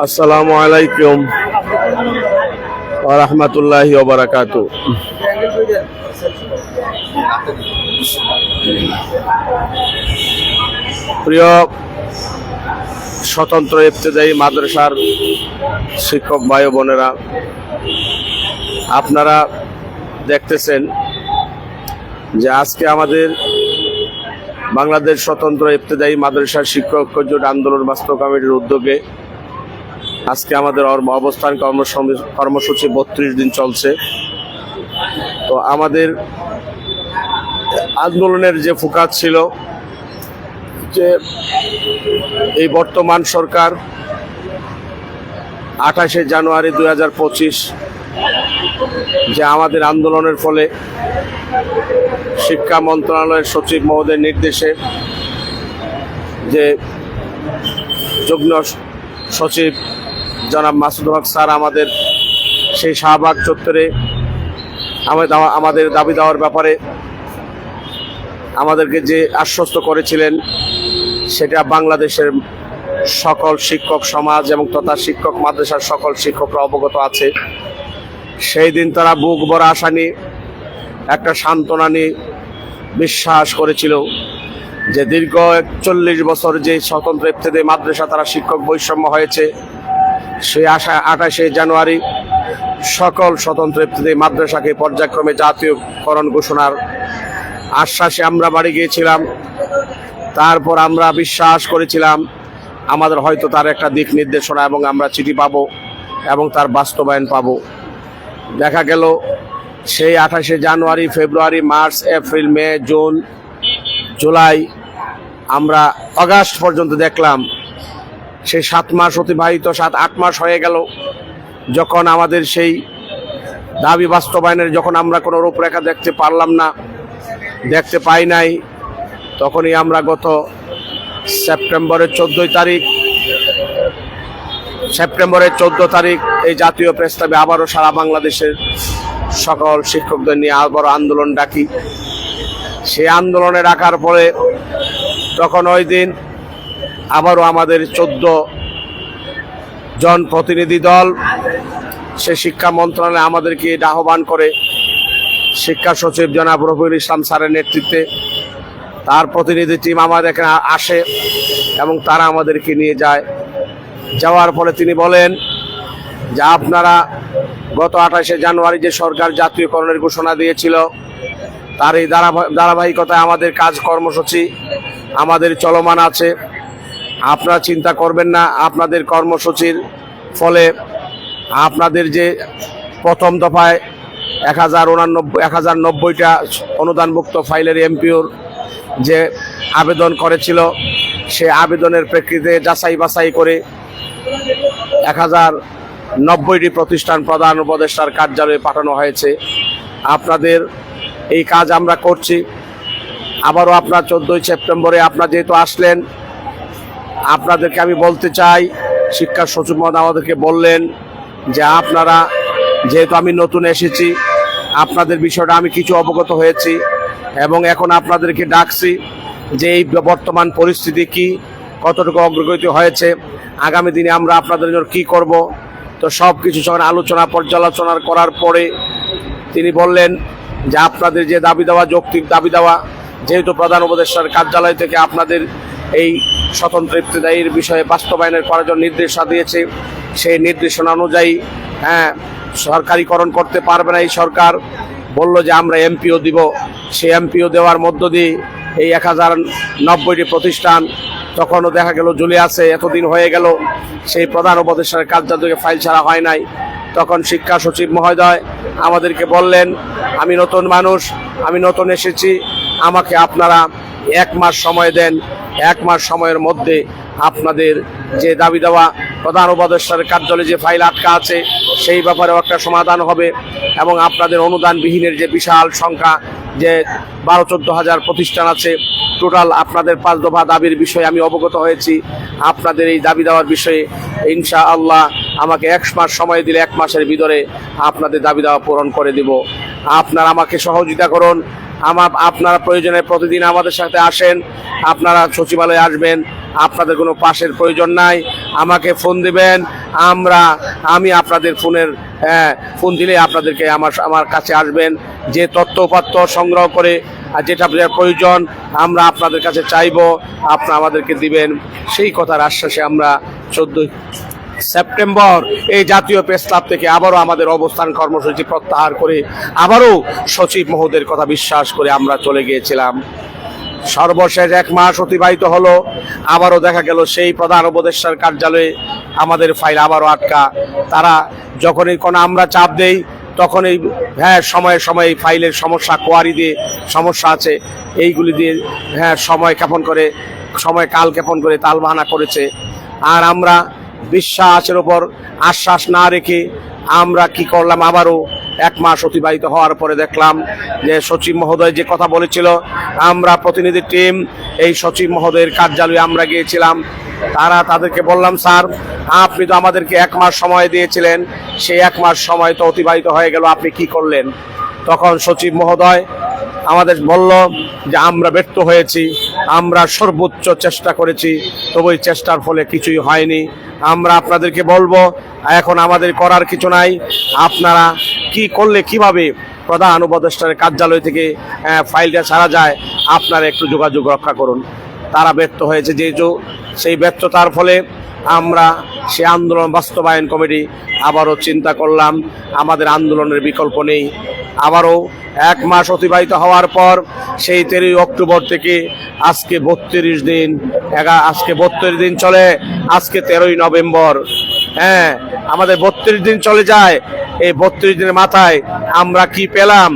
আসসালামু আলাইকুম ওয়া রাহমাতুল্লাহি ওয়া বারাকাতুহু। প্রিয় স্বতন্ত্র ইবতেদায়ী মাদ্রাসার শিক্ষক ভাই ও বোনেরা, আপনারা দেখতেছেন যে আজকে আমাদের বাংলাদেশ স্বতন্ত্র ইবতেদায়ী মাদ্রাসার শিক্ষক ঐক্যজোট আন্দোলন বাস্তব কমিটির উদ্যোগে আজকে আমাদের অবস্থান কর্মসূচি 32 দিন চলছে। তো আমাদের আন্দোলনের যে ফোকাস ছিল যে এই বর্তমান সরকার 28শে জানুয়ারি 2025 যে আমাদের আন্দোলনের ফলে শিক্ষা মন্ত্রণালয়ের সচিব মহোদয়ের নির্দেশে যে যুগ্ম সচিব জনাব মাসুদুল হক স্যার আমাদের সেই শাহবাগ চত্বরে আমাদের দাবি দেওয়ার ব্যাপারে আমাদেরকে যে আশ্বস্ত করেছিলেন, সেটা বাংলাদেশের সকল শিক্ষক সমাজ এবং তথা শিক্ষক মাদ্রাসার সকল শিক্ষকরা অবগত আছে। সেই দিন তারা বুক ভরা আশা নিয়ে একটা সান্ত্বনা নিয়ে বিশ্বাস করেছিল যে দীর্ঘ 41 বছর যে স্বতন্ত্র ইবতেদায়ী মাদ্রাসা তারা শিক্ষক বৈষম্য হয়েছে, সেই আশা 28শে জানুয়ারি সকল স্বতন্ত্র ইবতেদায়ী মাদ্রাসাকে পর্যায়ক্রমে জাতীয়করণ ঘোষণার আশ্বাসে আমরা বাড়ি গিয়েছিলাম। তারপর আমরা বিশ্বাস করেছিলাম আমাদের হয়তো তার একটা দিক নির্দেশনা এবং আমরা চিঠি পাবো এবং তার বাস্তবায়ন পাবো। দেখা গেল সেই 28শে জানুয়ারি, ফেব্রুয়ারি, মার্চ, এপ্রিল, মে, জুন, জুলাই, আমরা আগস্ট পর্যন্ত দেখলাম সেই 7 মাস অতিবাহিত, 7-8 মাস হয়ে গেল যখন আমাদের সেই দাবি বাস্তবায়নের যখন আমরা কোনো রূপরেখা দেখতে পারলাম না, দেখতে পাই নাই। তখনই আমরা গত সেপ্টেম্বরের 14 তারিখ এই জাতীয় প্রস্তাবে আবারও সারা বাংলাদেশের সকল শিক্ষকদের নিয়ে আবারও আন্দোলন ডাকি। সেই আন্দোলনে ডাকার পরে তখন ওই দিন আবারও আমাদের 14 জন প্রতিনিধি দল সে শিক্ষা মন্ত্রণালয়ে আমাদেরকে আহ্বান করে শিক্ষা সচিব জনাব রফিকুল ইসলাম স্যারের নেতৃত্বে তার প্রতিনিধি টিম আমাদের এখানে আসে এবং তারা আমাদেরকে নিয়ে যায়। যাওয়ার পরে তিনি বলেন যে আপনারা গত 28শে জানুয়ারি যে সরকার জাতীয়করণের ঘোষণা দিয়েছিল, তার এই ধারাবাহিকতায় আমাদের কাজ কর্মসূচি আমাদের চলমান আছে। আপনারা চিন্তা করবেন না, আপনাদের কর্মসূচির ফলে আপনাদের যে প্রথম দফায় 1090টা অনুদানমুক্ত ফাইলের এমপিওর যে আবেদন করেছিল, সে আবেদনের প্রেক্ষিতে যাচাই বাছাই করে 1090টি প্রতিষ্ঠান প্রধান উপদেষ্টার কার্যালয়ে পাঠানো হয়েছে। আপনাদের এই কাজ আমরা করছি। আবারও আপনার 14 সেপ্টেম্বরে আপনারা যেহেতু আসলেন, আপনাদেরকে আমি বলতে চাই, শিক্ষা সচিব মহোদয় আমাদেরকে বললেন যে আপনারা যেহেতু আমি নতুন এসেছি, আপনাদের বিষয়টা আমি কিছু অবগত হয়েছি এবং এখন আপনাদেরকে ডাকছি যে এই বর্তমান পরিস্থিতি কি, কতটুকু অগ্রগতি হয়েছে, আগামী দিনে আমরা আপনাদের জন্য কী করব। তো সব কিছু যখন পর্যালোচনা করার পরে তিনি বললেন যে আপনাদের যে দাবি দেওয়া, যৌক্তিক দাবি দেওয়া, যেহেতু প্রধান উপদেষ্টার কার্যালয় থেকে আপনাদের এই স্বতন্ত্র ইবতেদায়ীর বিষয়ে বাস্তবায়নের করার জন্য নির্দেশনা দিয়েছে, সেই নির্দেশনা অনুযায়ী সরকারিকরণ করতে পারবে না এই সরকার, বলল যে আমরা এমপিও দিব। সেই এমপিও দেওয়ার মধ্য দিয়ে এই 1090টি প্রতিষ্ঠান তখনও দেখা গেল ঝুলে আছে, এতদিন হয়ে গেল সেই প্রধান উপদেষ্টার কার্যালয় থেকে ফাইল ছাড়া হয় নাই। তখন শিক্ষা সচিব মহোদয় আমাদেরকে বললেন, আমি নতুন মানুষ, আমি নতুন এসেছি, আমাকে আপনারা 1 মাস সময় দেন। 1 মাস সময়ের মধ্যে আপনাদের যে দাবি দেওয়া প্রধান উপদেষ্টার কার্যালয়ে যে ফাইল আটকা আছে সেই ব্যাপারেও একটা সমাধান হবে এবং আপনাদের অনুদানবিহীনের যে বিশাল সংখ্যা যে 12-14 হাজার প্রতিষ্ঠান আছে, টোটাল আপনাদের 5 দফা দাবির বিষয়ে আমি অবগত হয়েছি। আপনাদের এই দাবি দেওয়ার বিষয়ে ইনশাআল্লাহ আমাকে 1 মাস সময় দিলে 1 মাসের ভিতরে আপনাদের দাবি দেওয়া পূরণ করে দেব। আপনারা আমাকে সহযোগিতা করুন, আপনারা প্রয়োজনে প্রতিদিন আমাদের সাথে আসেন, আপনারা সচিবালয়ে আসবেন, আপনাদের কোনো পাশের প্রয়োজন নাই, আমাকে ফোন দিবেন, আমি আপনাদের ফোন দিলে আপনাদেরকে আমার কাছে আসবেন, যে তথ্য উপাত্ত সংগ্রহ করে যেটা প্রয়োজন আমরা আপনাদের কাছে চাইবো, আপনারা আমাদেরকে দিবেন। সেই কথার আশ্বাসে আমরা 14 সেপ্টেম্বর এই জাতীয় প্রেস ক্লাব থেকে আবারও আমাদের অবস্থান কর্মসূচি প্রত্যাহার করে আবারও সচিব মহোদয়ের কথা বিশ্বাস করে আমরা চলে গিয়েছিলাম। সর্বশেষ 1 মাস অতিবাহিত হলো, আবারও দেখা গেল সেই প্রধান উপদেষ্টার কার্যালয়ে আমাদের ফাইল আবারও আটকা। তারা যখনই কোনো আমরা চাপ দেই তখনই সময়ে সময়ে ফাইলের সমস্যা, কোয়ারি দিয়ে সমস্যা আছে, এইগুলি দিয়ে সময় কাল ক্ষেপণ করে তালবাহানা করেছে। আর আমরা বিশ্বাসের ওপর আশ্বাস না রেখে আমরা কি করলাম, আবারও 1 মাস অতিবাহিত হওয়ার পরে দেখলাম যে সচিব মহোদয় যে কথা বলেছিল, আমরা প্রতিনিধি টিম এই সচিব মহোদয়ের কার্যালয়ে আমরা গিয়েছিলাম। তাদেরকে বললাম, স্যার আপনি তো আমাদেরকে 1 মাস সময় দিয়েছিলেন, সেই 1 মাস সময় তো অতিবাহিত হয়ে গেল, আপনি কি করলেন? তখন সচিব মহোদয় আমাদের বলল যে আমরা ব্যর্থ হয়েছি, আমরা সর্বোচ্চ চেষ্টা করেছি, তবু এই চেষ্টার ফলে কিছুই হয়নি। আমরা আপনাদেরকে বলবো এখন আমাদের করার কিছু নাই, আপনারা কি করলে কিভাবে প্রধান উপদেষ্টার কার্যালয় থেকে ফাইলটা ছাড়া যায়, আপনারা একটু যোগাযোগ রক্ষা করুন। তারা ব্যর্থ হয়েছে, সেই ব্যর্থতার ফলে আমরা সে আন্দোলন বাস্তবায়ন কমিটি আবারও চিন্তা করলাম আমাদের আন্দোলনের বিকল্প নেই। আবারও 1 মাস অতিবাহিত হওয়ার পর সেই 13 অক্টোবর থেকে আজকে 32 দিন, আজকে 32 দিন চলে, আজকে 13ই নভেম্বর। আমাদের 32 দিন চলে যায়। এই 32 দিনের মাথায় আমরা কি পেলাম?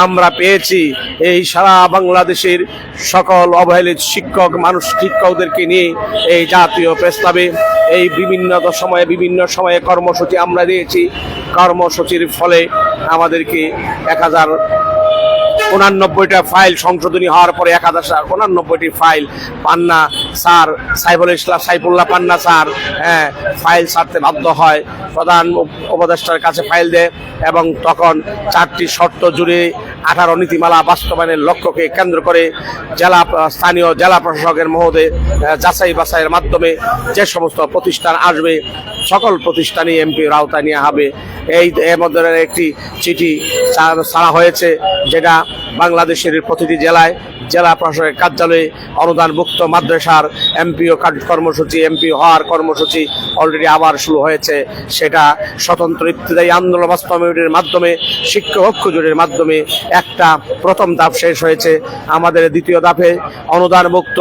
আমরা পেয়েছি এই সারা বাংলাদেশের সকল অবহেলিত শিক্ষকদেরকে নিয়ে এই জাতীয় প্রেস ক্লাবে এই বিভিন্ন সময়ে কর্মসূচি আমরা দিয়েছি। কর্মসূচির ফলে আমাদেরকে 1089টা ফাইল সংশোধনী হওয়ার পরে 1089টি ফাইল পান্না স্যার সাইফুল্লাহ পান্না স্যার ফাইল ছাড়তে বাধ্য হয়, প্রধান উপদেষ্টার কাছে ফাইল দেয় এবং তখন 4টি শর্ত জুড়ে 18 নীতিমালা বাস্তবায়নের লক্ষ্যকে কেন্দ্র করে স্থানীয় জেলা প্রশাসকের মহোদয় যাচাই বাছাইয়ের মাধ্যমে যে সমস্ত প্রতিষ্ঠান আসবে সকল প্রতিষ্ঠানই এমপির আওতায় নেওয়া হবে। এর মধ্যে একটি চিঠি ছাড়া হয়েছে, যেটা বাংলাদেশের প্রতিটি জেলায় জেলা প্রশাসকের কার্যালয়ে অনুদানভুক্ত মাদ্রাসার এমপিও কর্মসূচি, এমপি হওয়ার কর্মসূচি অলরেডি আবার শুরু হয়েছে। সেটা স্বতন্ত্র ইবতিদায়ী আন্দোলন বাস্তবায়নের মাধ্যমে শিক্ষক ঐক্য জোটের মাধ্যমে একটা প্রথম ধাপ শেষ হয়েছে। আমাদের দ্বিতীয় ধাপে অনুদানভুক্ত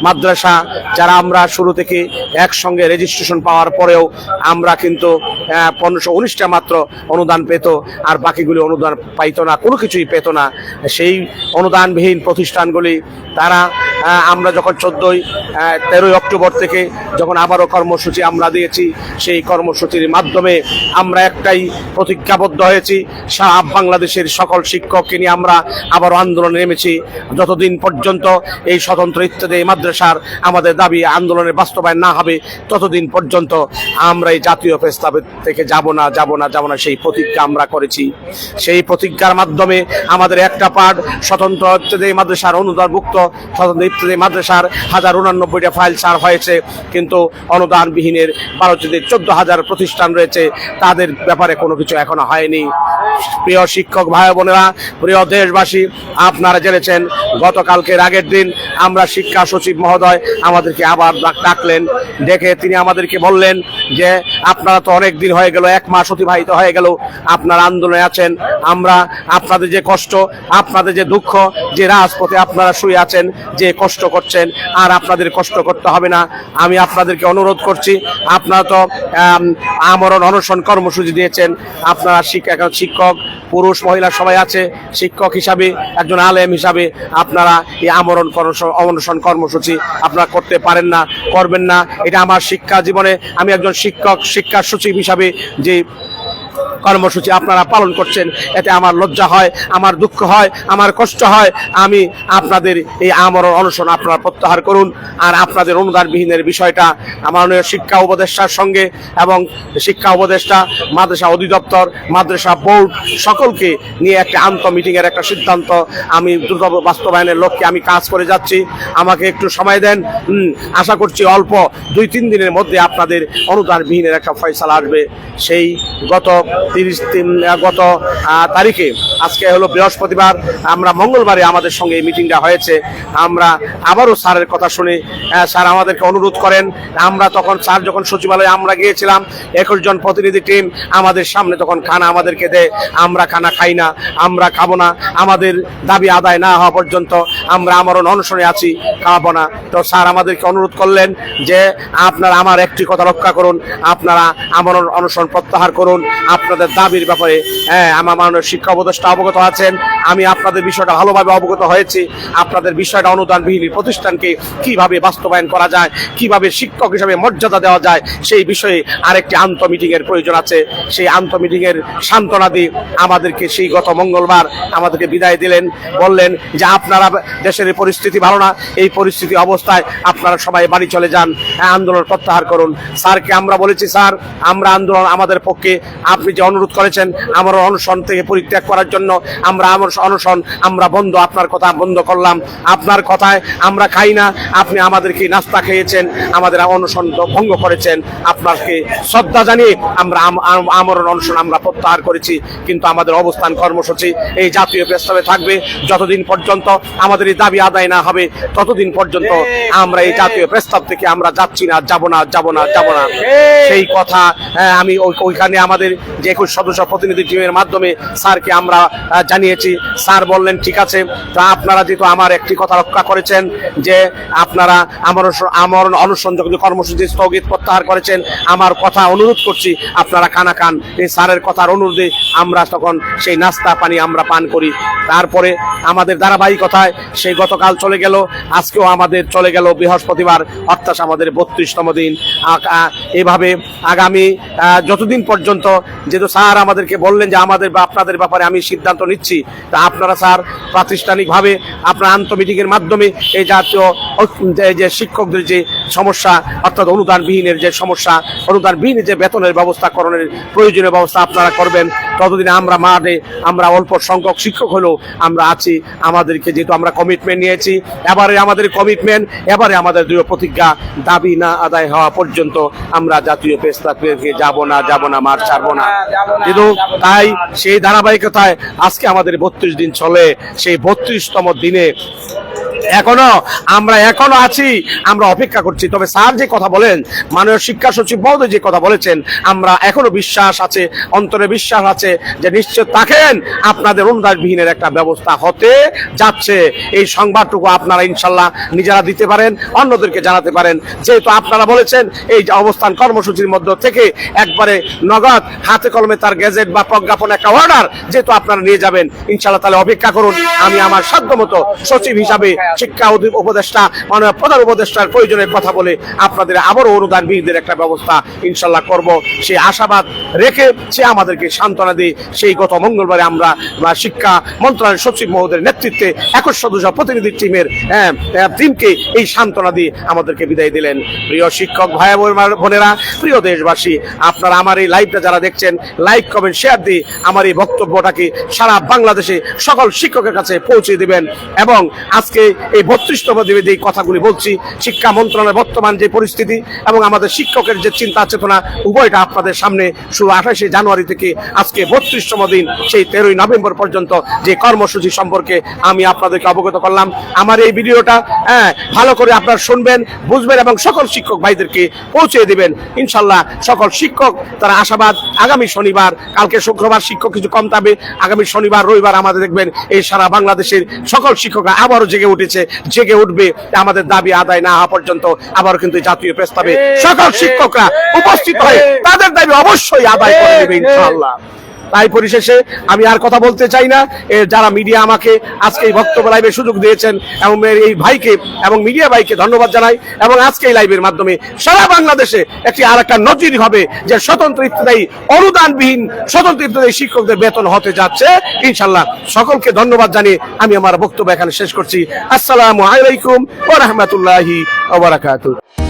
মাদ্রাসা যারা আমরা শুরু থেকে একসঙ্গে রেজিস্ট্রেশন পাওয়ার পরেও আমরা কিন্তু 1519টা মাত্র অনুদান পেত, আর বাকিগুলি অনুদান পাইতো না, কোনো কিছুই পেত না। সেই অনুদানবিহীন প্রতিষ্ঠানগুলি তারা আমরা যখন 13 অক্টোবর থেকে যখন আবারও কর্মসূচি আমরা দিয়েছি, সেই কর্মসূচির মাধ্যমে আমরা একটাই প্রতিজ্ঞাবদ্ধ হয়েছি, সারা বাংলাদেশের সকল শিক্ষককে নিয়ে আমরা আবারও আন্দোলনে নেমেছি। যতদিন পর্যন্ত এই স্বতন্ত্র ইত্যাদি মাদ্রাসার আমাদের দাবি আন্দোলনের বাস্তবায়ন না হবে, ততদিন পর্যন্ত আমরা এই জাতীয় প্রেস ক্লাব থেকে যাব না সেই প্রতিজ্ঞা আমরা করেছি। সেই প্রতিজ্ঞার মাধ্যমে আমাদের একটা পার্ট স্বতন্ত্র ইত্যাদি মাদ্রাসার অনুদানভুক্ত স্বতন্ত্র ইত্যাদি মাদ্রাসার 1089টা ফাইল ছাড় হয়েছে, কিন্তু অনুদানবিহীনের 14,000 প্রতিষ্ঠান রয়েছে, তাদের ব্যাপারে কোনো কিছু এখনো হয়নি। প্রিয় শিক্ষক ভাই বোনেরা, প্রিয় দেশবাসী, আপনারা জেনেছেন গতকালকের আগের দিন আমরা শিক্ষা সচিব মহোদয় আমাদেরকে আবার ডাকলেন। ডেকে তিনি আমাদেরকে বললেন যে আপনারা তো অনেক দিন হয়ে গেল, 1 মাস অতিবাহিত হয়ে গেল, আপনারা আন্দোলনে আছেন, আমরা আপনাদের যে কষ্ট, আপনাদের যে দুঃখ, যে রাজপথে আপনারা শুয়ে আছেন, যে কষ্ট করছেন, আর আপনাদের কষ্ট করতে হবে না। আমি আপনাদেরকে অনুরোধ করছি, আপনারা তো আমরণ অনশন কর্মসূচি দিয়েছেন, আপনারা শিক্ষক পুরুষ মহিলা সবাই আছে, শিক্ষক হিসাবে একজন আলেম হিসাবে আপনারা এই আমরণ অনশন কর্মসূচি আপনারা করতে পারেন না, করবেন না। এটা আমার শিক্ষা জীবনে আমি একজন শিক্ষা সচিব হিসাবে যে কর্মসূচি আপনারা পালন করছেন, এতে আমার লজ্জা হয়, আমার দুঃখ হয়, আমার কষ্ট হয়। আমি আপনাদের এই আমরণ অনশন আপনারা প্রত্যাহার করুন। আর আপনাদের অনুদানবিহীনের বিষয়টা মাননীয় শিক্ষা উপদেষ্টার সঙ্গে এবং শিক্ষা উপদেষ্টা, মাদ্রাসা অধিদপ্তর, মাদ্রাসা বোর্ড সকলকে নিয়ে একটা মিটিংয়ের একটা সিদ্ধান্ত আমি দ্রুত বাস্তবায়নের লক্ষ্যে আমি কাজ করে যাচ্ছি। আমাকে একটু সময় দেন, আশা করছি অল্প 2-3 দিনের মধ্যে আপনাদের অনুদানবিহীনের একটা ফয়সালা আসবে। সেই গত তারিখে, আজকে হলো বৃহস্পতিবার, আমরা মঙ্গলবারে আমাদের সঙ্গে এই মিটিংটা হয়েছে। আমরা আবারও স্যারের কথা শুনে স্যার আমাদেরকে অনুরোধ করেন। আমরা তখন স্যার যখন সচিবালয়ে আমরা গিয়েছিলাম, 21 জন প্রতিনিধি টিম আমাদের সামনে তখন খানা আমাদেরকে দেয়। আমরা খানা খাই না, আমরা খাবো না, আমাদের দাবি আদায় না হওয়া পর্যন্ত আমরা আমরণ অনশনে আছি, খাওয়াবো না। তো স্যার আমাদেরকে অনুরোধ করলেন যে আপনারা আমার একটি কথা রক্ষা করুন, আপনারা আমরণ অনশন প্রত্যাহার করুন। আপনাদের দাবির ব্যাপারে আমার মাননীয় শিক্ষা উপদেষ্টা অবগত আছেন, আমি আপনাদের বিষয়টা ভালোভাবে অবগত হয়েছি। আপনাদের বিষয়টা অনুদানবিহীন প্রতিষ্ঠানকে কিভাবে বাস্তবায়ন করা যায়, কিভাবে শিক্ষক হিসেবে মর্যাদা দেওয়া যায়, সেই বিষয়ে আরেকটি মিটিংয়ের প্রয়োজন আছে। সেই মিটিংয়ের সান্ত্বনা দিয়ে আমাদেরকে সেই গত মঙ্গলবার আমাদেরকে বিদায় দিলেন, বললেন যে আপনারা দেশের পরিস্থিতি ভালো না, এই পরিস্থিতি অবস্থায় আপনারা সবাই বাড়ি চলে যান, আন্দোলন প্রত্যাহার করুন। স্যারকে আমরা বলেছি, স্যার আমরা আন্দোলন আমাদের পক্ষে, আপনি যে অনুরোধ করেছেন আমার অনশন থেকে পরিত্যাগ করার জন্য, আমরা আমার অনশন আমরা বন্ধ, আপনার কথা বন্ধ করলাম। আপনার কথায় আমরা খাই না, আপনি আমাদেরকে নাস্তা খেয়েছেন, আমাদের অনশন ভঙ্গ করেছেন, আপনাকে শ্রদ্ধা জানিয়ে আমরা আমরণ অনশন আমরা প্রত্যাহার করেছি। কিন্তু আমাদের অবস্থান কর্মসূচি এই জাতীয় প্রস্তাবে থাকবে। যতদিন পর্যন্ত আমাদের এই দাবি আদায় না হবে, ততদিন পর্যন্ত আমরা এই জাতীয় প্রস্তাব থেকে আমরা যাচ্ছি না, যাব না, যাব না, যাব না। সেই কথা আমি ওইখানে আমাদের যে 21 সদস্য প্রতিনিধি টিমের মাধ্যমে স্যারকে আমরা জানিয়েছি। স্যার বললেন ঠিক আছে, তা আপনারা যেহেতু আমার একটি কথা রক্ষা করেছেন যে আপনারা আমরণ অনশন কর্মসূচি স্থগিত প্রত্যাহার করেছেন, আমার কথা অনুরোধ করছি আপনারা খানা খান। এই স্যারের কথার অনুরোধে আমরা তখন সেই নাস্তা পানি আমরা পান করি। তারপরে আমাদের ধারাবাহিকতায় সেই গতকাল চলে গেল, আজকেও আমাদের চলে গেল বৃহস্পতিবার, অর্থাৎ আমাদের 32তম দিন। এভাবে আগামী যতদিন পর্যন্ত, যেহেতু স্যার আমাদেরকে বললেন যে আমাদের বা আপনাদের ব্যাপারে আমি সিদ্ধান্ত নিচ্ছি, তা আপনারা স্যার প্রাতিষ্ঠানিকভাবে আপনার মিটিংয়ের মাধ্যমে এই জাতীয় যে শিক্ষকদের যে সমস্যা, অর্থাৎ অনুদানবিহীনের যে সমস্যা, অনুদানবিহীন যে বেতনের ব্যবস্থাকরণের প্রয়োজনীয় ব্যবস্থা আপনারা করবেন। ততদিনে আমরা মাঠে আমরা অল্প সংখ্যক শিক্ষক হলেও আমরা আছি। আমাদেরকে যেহেতু আমরা কমিটমেন্ট নিয়েছি, এবারে আমাদের কমিটমেন্ট, এবারে আমাদের দৃঢ় প্রতিজ্ঞা, দাবি না আদায় হওয়া পর্যন্ত আমরা জাতীয় প্রস্তাবে যাব না, যাব না, মাঠ ছাড়বো না। কিন্তু তাই সেই ধারাবাহিকতায় আজকে আমাদের 32 দিন চলে। সেই 32তম দিনে এখনো আছি, আমরা অপেক্ষা করছি। তবে স্যার যে কথা বলেন, মাননীয় শিক্ষা সচিব মহোদয় যে কথা বলেছেন, আমরা এখনো বিশ্বাস আছে, অন্তরে বিশ্বাস আছে যে নিশ্চয় থাকেন আপনাদের অনুদানবিহীনের একটা ব্যবস্থা হতে যাচ্ছে। এই সংবাদটুকু আপনারা ইনশাল্লাহ নিজেরা দিতে পারেন, অন্যদেরকে জানাতে পারেন। যেহেতু আপনারা বলেছেন এই অবস্থান কর্মসূচির মধ্য থেকে একবারে নগদ হাতে কলমে তার গেজেট বা প্রজ্ঞাপন একটা অর্ডার যেহেতু আপনারা নিয়ে যাবেন, ইনশাল্লাহ তাহলে অপেক্ষা করুন। আমি আমার সাধ্যমতো সচিব হিসাবে শিক্ষা উপদেষ্টা, মাননীয় প্রধান উপদেষ্টার প্রয়োজনের কথা বলে আপনাদের আবারও অনুদানবিহীনদের একটা ব্যবস্থা ইনশাল্লাহ করব, সেই আশাবাদ রেখে সে আমাদেরকে সান্ত্বনা দিয়ে সেই গত মঙ্গলবারে আমরা শিক্ষা মন্ত্রণালয়ের সচিব মহোদয়ের নেতৃত্বে 21 সদস্য প্রতিনিধি টিমকে এই সান্ত্বনা দিয়ে আমাদেরকে বিদায় দিলেন। প্রিয় শিক্ষক ভাই বোনেরা, প্রিয় দেশবাসী, আপনারা আমার এই লাইভটা যারা দেখছেন, লাইক কমেন্ট শেয়ার দিয়ে আমার এই বক্তব্যটাকে সারা বাংলাদেশে সকল শিক্ষকের কাছে পৌঁছে দিবেন। এবং আজকে এই 32তম দিনে যে কথাগুলি বলছি, শিক্ষা মন্ত্রণালয়ের বর্তমান যে পরিস্থিতি এবং আমাদের শিক্ষকের যে চিন্তা চেতনা, উভয়টা আপনাদের সামনে শুরু 28শে জানুয়ারি থেকে আজকে 32তম দিন, সেই 13ই নভেম্বর পর্যন্ত যে কর্মসূচি সম্পর্কে আমি আপনাদেরকে অবগত করলাম। আমার এই ভিডিওটা ভালো করে আপনারা শুনবেন, বুঝবেন এবং সকল শিক্ষক ভাইদেরকে পৌঁছে দিবেন। ইনশাল্লাহ সকল শিক্ষক তারা আশাবাদ, আগামী শনিবার, কালকে শুক্রবার শিক্ষক কিছু কম থাকবে, আগামী শনিবার রবিবার আমাদের দেখবেন এই সারা বাংলাদেশের সকল শিক্ষকরা আবারও জেগে উঠেছে, জেগে উঠবে। আমাদের দাবি আদায় না হওয়া পর্যন্ত আবারও কিন্তু জাতীয় প্রস্তাবে সকল শিক্ষকরা উপস্থিত হয়ে তাদের দাবি অবশ্যই আদায় করে নেবে ইনশাআল্লাহ। তাই পরিশেষে আমি আর কথা বলতে চাই না। যারা মিডিয়া আমাকে আজকে এই বক্তব্য লাইভের সুযোগ দিয়েছেন এবং এই ভাইকে এবং মিডিয়া ভাইকে ধন্যবাদ জানাই। এবং আজকে এই লাইভের মাধ্যমে সারা বাংলাদেশে একটি আর একটা নজির হবে যে স্বতন্ত্র ইত্যাদি অনুদানবিহীন স্বতন্ত্র ইত্যাদি শিক্ষকদের বেতন হতে যাচ্ছে ইনশাল্লাহ। সকলকে ধন্যবাদ জানিয়ে আমি আমার বক্তব্য এখানে শেষ করছি। আসসালামু আলাইকুম ওয়া রাহমাতুল্লাহি ওয়া বারাকাতুহু।